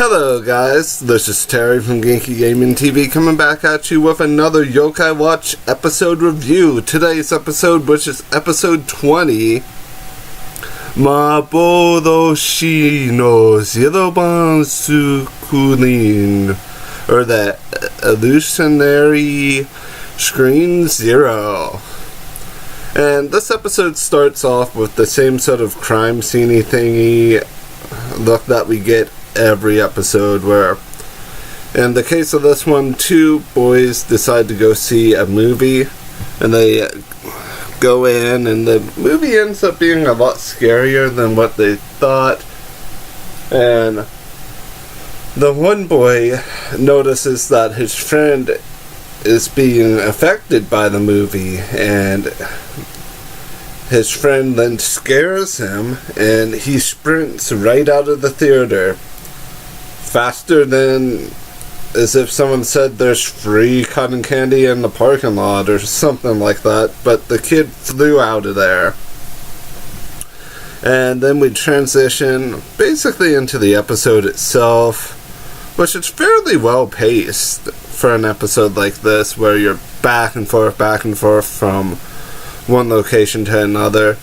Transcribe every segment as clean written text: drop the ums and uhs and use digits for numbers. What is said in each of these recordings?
Hello guys, this is Terry from Genki Gaming TV coming back at you with another Yokai Watch episode review. Today's episode, which is episode 20, Maboroshi no Zeroban Sukunin, or the Illusionary Screen Zero. And this episode starts off with the same sort of crime scene-y thingy look that we get every episode, where in the case of this one, two boys decide to go see a movie, and they go in, and the movie ends up being a lot scarier than what they thought. And the one boy notices that his friend is being affected by the movie, and his friend then scares him, and he sprints right out of the theater faster than as if someone said there's free cotton candy in the parking lot or something like that. But the kid flew out of there. And then we transition basically into the episode itself, which is fairly well paced for an episode like this, where you're back and forth from one location to another.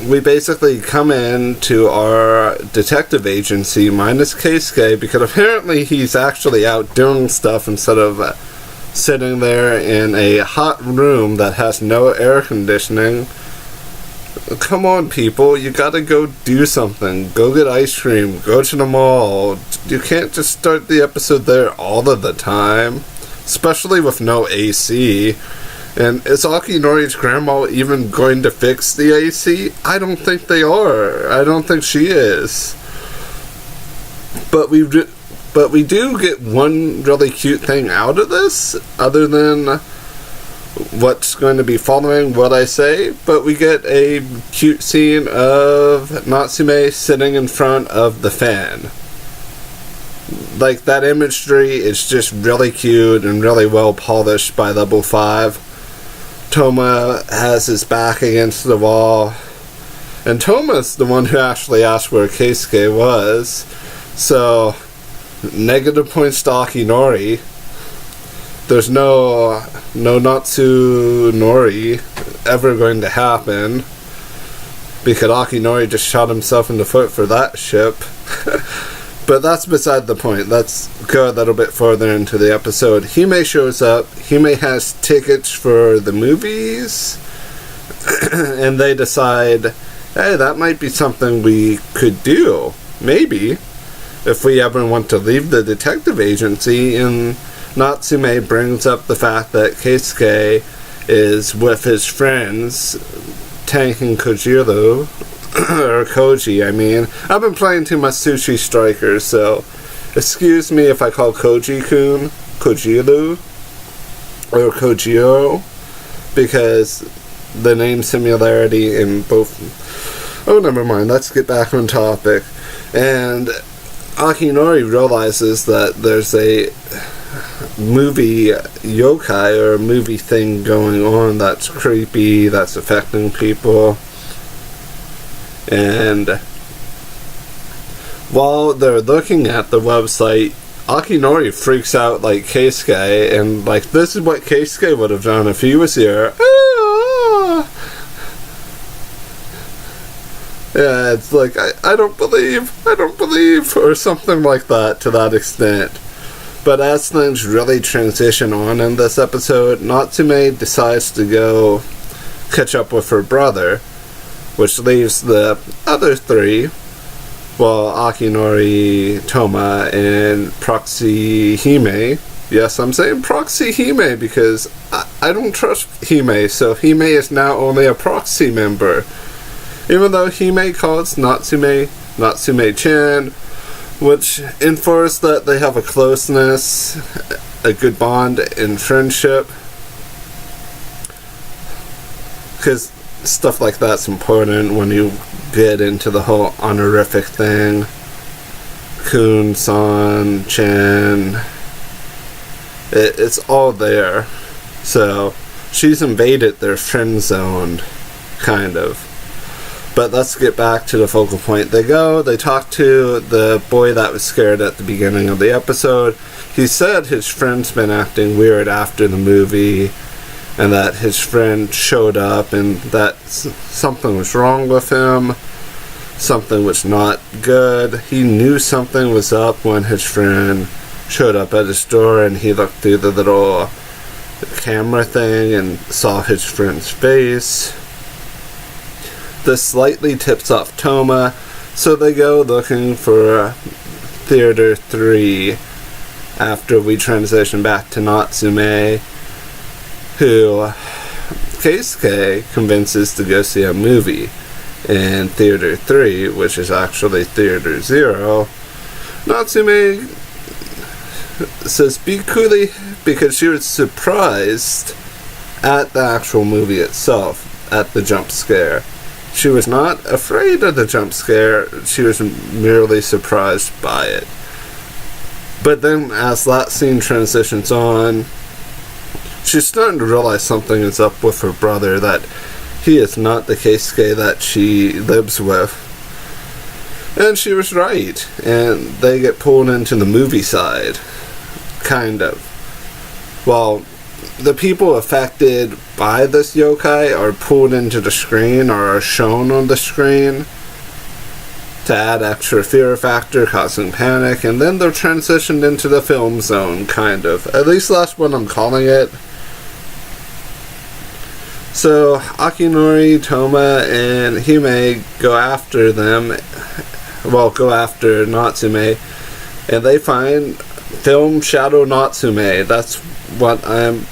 We basically come in to our detective agency minus Keisuke, because apparently he's actually out doing stuff instead of sitting there in a hot room that has no air conditioning. Come on, people, you gotta go do something. Go get ice cream, go to the mall. You can't just start the episode there all of the time, especially with no AC. And is Akinori's grandma even going to fix the AC? I don't think they are. I don't think she is. But we do get one really cute thing out of this, other than what's going to be following what I say. But we get a cute scene of Natsume sitting in front of the fan. Like, that imagery is just really cute and really well polished by Level-5. Toma has his back against the wall, and Toma's the one who actually asked where Keisuke was, so negative points to Akinori. There's no Natsunori ever going to happen, because Akinori just shot himself in the foot for that ship. But that's beside the point. Let's go a little bit further into the episode. Hime shows up. Hime has tickets for the movies. And they decide, hey, that might be something we could do. Maybe. If we ever want to leave the detective agency. And Natsume brings up the fact that Keisuke is with his friends, Tank and Kojiro. Or Koji, I mean. I've been playing too much Sushi Strikers, so excuse me if I call Koji-kun Kojiro or Kojiro, because the name similarity in both... Oh, never mind, let's get back on topic. And Akinori realizes that there's a movie yokai, or a movie thing going on that's creepy, that's affecting people. And while they're looking at the website, Akinori freaks out like Keisuke, and like, this is what Keisuke would have done if he was here. Ah! Yeah, it's like, I don't believe, or something like that, to that extent. But as things really transition on in this episode, Natsume decides to go catch up with her brother, which leaves the other three, well, Akinori, Toma, and Proxy Hime. Yes, I'm saying Proxy Hime because I don't trust Hime, so Hime is now only a proxy member. Even though Hime calls Natsume Natsume-chan, which infers that they have a closeness, a good bond in friendship. Because stuff like that's important when you get into the whole honorific thing. Kun-san, Chan. It's all there. So she's invaded their friend zone, kind of. But let's get back to the focal point. They talk to the boy that was scared at the beginning of the episode. He said his friend's been acting weird after the movie, and that his friend showed up and that something was wrong with him. Something was not good. He knew something was up when his friend showed up at his door, and he looked through the little camera thing and saw his friend's face. This slightly tips off Toma, so they go looking for Theater 3 after we transition back to Natsume, who Keisuke convinces to go see a movie in Theater 3, which is actually Theater 0. Natsume says be coolly because she was surprised at the actual movie itself, at the jump scare. She was not afraid of the jump scare, she was merely surprised by it. But then as that scene transitions on, she's starting to realize something is up with her brother, that he is not the Keisuke that she lives with. And she was right, and they get pulled into the movie side, kind of. Well, the people affected by this yokai are pulled into the screen or are shown on the screen to add extra fear factor, causing panic, and then they're transitioned into the film zone, kind of. At least that's what I'm calling it. So Akinori, Toma, and Hime go after them, go after Natsume, and they find Film Shadow Natsume. That's what I'm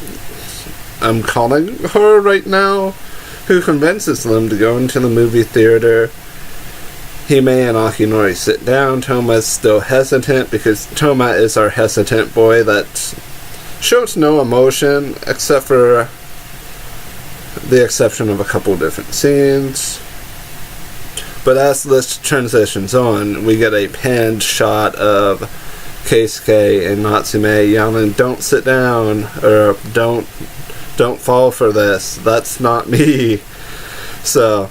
calling her right now, who convinces them to go into the movie theater. Hime and Akinori sit down. Toma is still hesitant, because Toma is our hesitant boy that shows no emotion, except for the exception of a couple different scenes. But as this transitions on, we get a panned shot of Keisuke and Natsume yelling, "Don't sit down," or don't fall for this, that's not me. So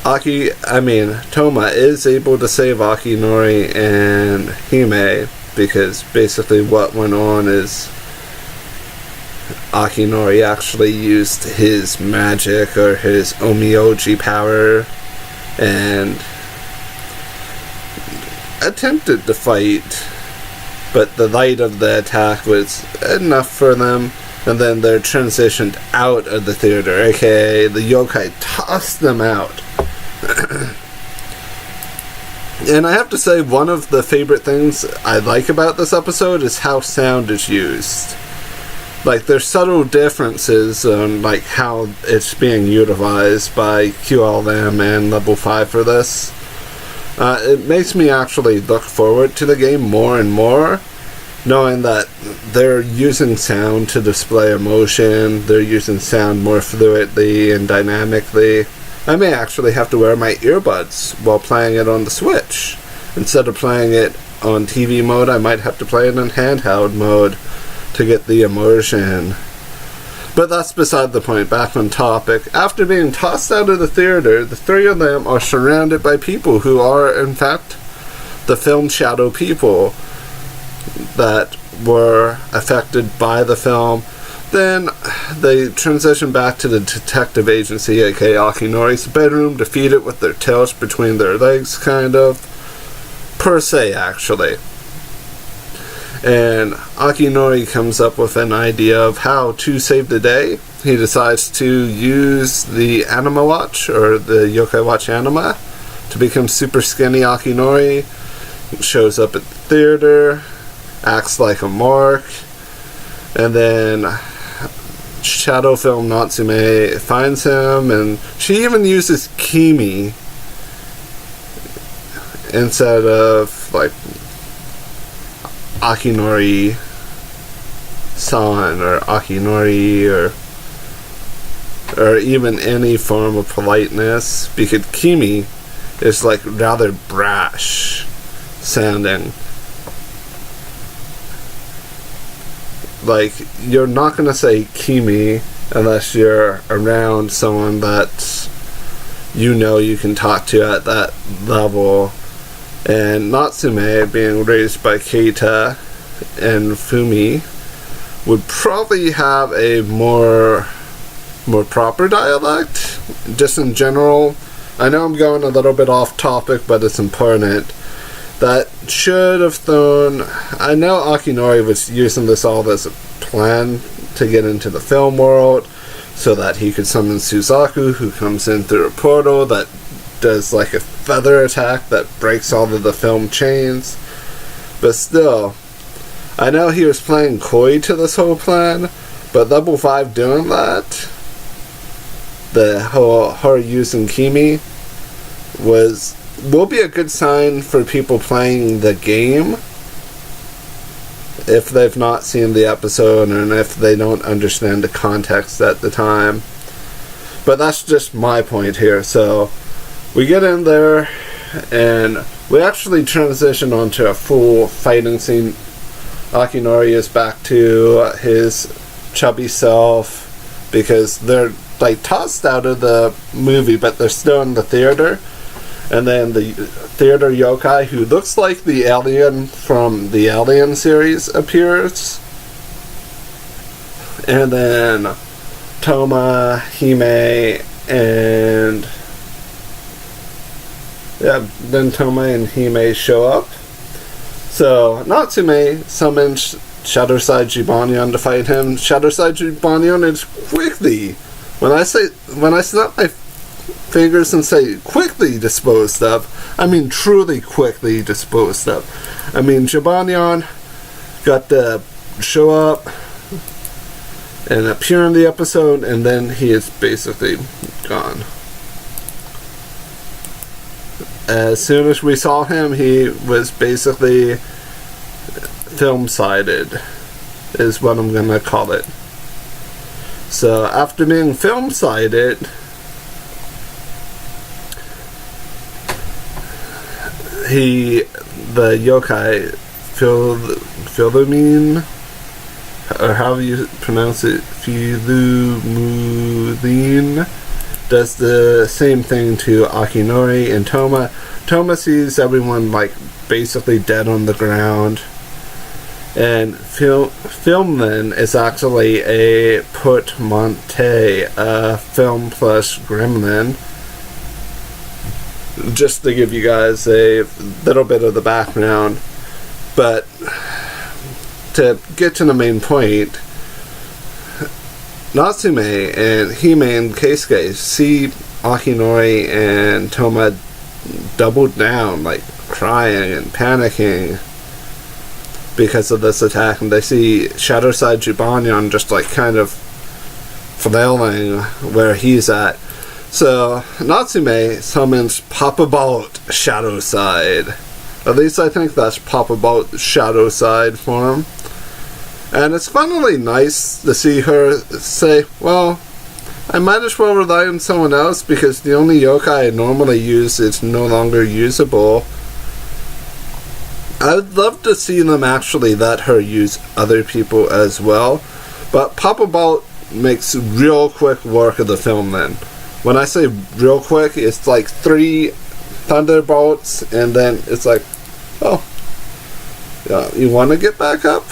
Toma is able to save Akinori and Hime, because basically what went on is Akinori actually used his magic, or his Omioji power, and attempted to fight, but the light of the attack was enough for them, and then they're transitioned out of the theater, aka the yokai tossed them out. And I have to say, one of the favorite things I like about this episode is how sound is used. Like, there's subtle differences on like how it's being utilized by QLM and Level-5 for this. It makes me actually look forward to the game more and more, knowing that they're using sound to display emotion, they're using sound more fluidly and dynamically. I may actually have to wear my earbuds while playing it on the Switch. Instead of playing it on TV mode, I might have to play it in handheld mode to get the immersion. But that's beside the point. Back on topic. After being tossed out of the theater, the three of them are surrounded by people who are, in fact, the film shadow people that were affected by the film. Then they transition back to the detective agency, aka Akinori's bedroom, defeat it with their tails between their legs, kind of. Per se, actually. And Akinori comes up with an idea of how to save the day. He decides to use the Anima Watch, or the Yokai Watch Anima, to become super skinny Akinori. Shows up at the theater, acts like a mark, and then Shadow Film Natsume finds him, and she even uses Kimi instead of like Akinori-san or Akinori, or even any form of politeness, because Kimi is like rather brash sounding. Like, you're not gonna say Kimi unless you're around someone that you can talk to at that level. And Natsume, being raised by Keita and Fumi, would probably have a more proper dialect, just in general. I know I'm going a little bit off topic, but it's important. That should have thrown... I know Akinori was using this all as a plan to get into the film world, so that he could summon Suzaku, who comes in through a portal that does like a feather attack that breaks all of the film chains. But still, I know he was playing coy to this whole plan, but Level 5 doing that, the whole her using Kimi, will be a good sign for people playing the game if they've not seen the episode and if they don't understand the context at the time. But that's just my point here. So we get in there and we actually transition onto a full fighting scene. Akinori is back to his chubby self because they're like tossed out of the movie, but they're still in the theater. And then the theater yokai, who looks like the alien from the Alien series, appears. And then Toma, Hime, and... yeah, then Toma and Hime show up. So, Natsume summons ShadowSide Jibanyan to fight him. ShadowSide Jibanyan is quickly... When I snap my fingers and say quickly disposed of, I mean truly quickly disposed of. I mean, Jibanyan got to show up and appear in the episode, and then he is basically gone. As soon as we saw him, he was basically film-sided, is what I'm gonna call it. So after being film-sided, the yokai, Philomene, or how do you pronounce it, Philomene, does the same thing to Akinori and Toma. Toma sees everyone like basically dead on the ground, and Philomene is actually a portmanteau, film plus gremlin. Just to give you guys a little bit of the background. But to get to the main point, Natsume and Hime and Keisuke see Akinori and Toma doubled down, like crying and panicking because of this attack, and they see ShadowSide Jibanyan just like kind of flailing where he's at. So Natsume summons Papa Bolt ShadowSide. At least I think that's Papa Bolt ShadowSide for him. And it's finally nice to see her say, well, I might as well rely on someone else because the only yokai I normally use is no longer usable. I'd love to see them actually let her use other people as well. But Papa Bolt makes real quick work of the film then. When I say real quick, it's like 3 thunderbolts, and then it's like, oh, you want to get back up?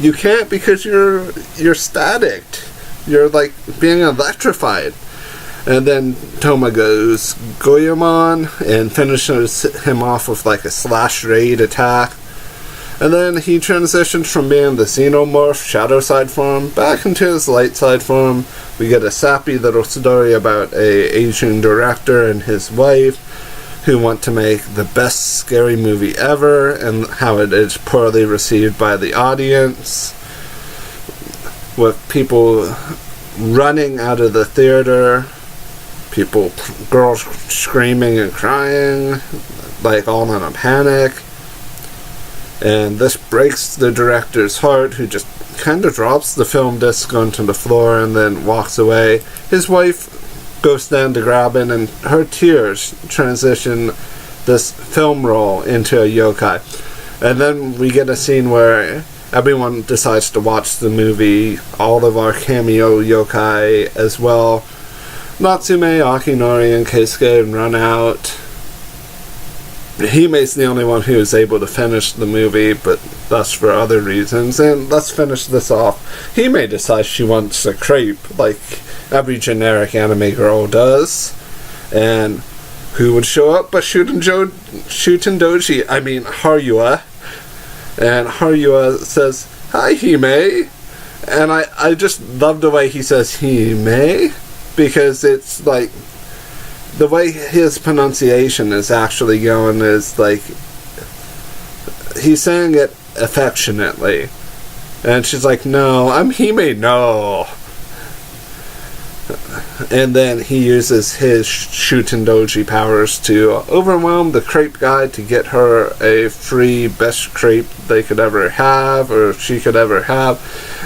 You can't because you're staticked. You're like being electrified. And then Toma goes Goemon and finishes him off with like a slash raid attack. And then he transitions from being the xenomorph ShadowSide form back into his light side form. We get a sappy little story about a Asian director and his wife who want to make the best scary movie ever, and how it is poorly received by the audience, with people running out of the theater, girls screaming and crying, like all in a panic. And this breaks the director's heart, who just kind of drops the film disc onto the floor and then walks away. His wife goes down to grab it, and her tears transition this film roll into a yokai. And then we get a scene where everyone decides to watch the movie, all of our cameo yokai as well. Natsume, Akinori, and Keisuke run out. Hime's the only one who is able to finish the movie, but that's for other reasons. And let's finish this off. Hime decides she wants a crepe, like every generic anime girl does. And who would show up but Shutendoji, Haruya. And Haruya says, "Hi, Hime." And I just love the way he says Hime, because it's like, the way his pronunciation is actually going is like, he's saying it affectionately. And she's like, "No, I'm Hime, no." And then he uses his Shutendoji powers to overwhelm the crepe guy to get her a free best crepe they could ever have, or she could ever have.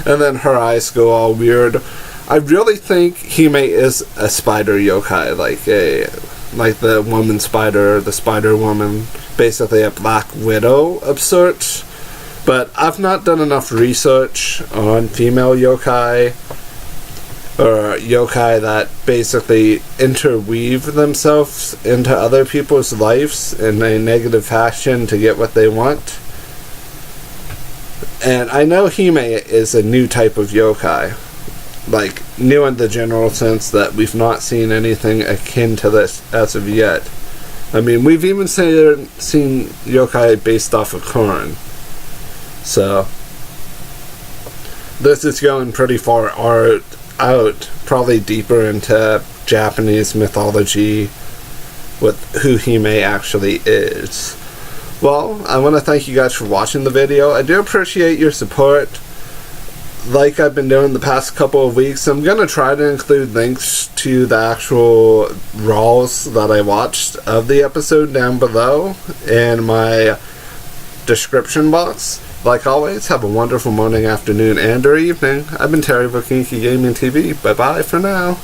And then her eyes go all weird. I really think Hime is a spider yokai, like the woman spider, the Spider Woman, basically a Black Widow of sorts. But I've not done enough research on female yokai, or yokai that basically interweave themselves into other people's lives in a negative fashion to get what they want. And I know Hime is a new type of yokai. Like, new in the general sense that we've not seen anything akin to this as of yet. I mean, we've even seen yokai based off of Korn. So, this is going pretty far out, probably deeper into Japanese mythology with who Hime actually is. Well, I want to thank you guys for watching the video. I do appreciate your support. Like I've been doing the past couple of weeks, I'm going to try to include links to the actual raws that I watched of the episode down below in my description box. Like always, have a wonderful morning, afternoon, and or evening. I've been Terry for Kinky Gaming TV. Bye-bye for now.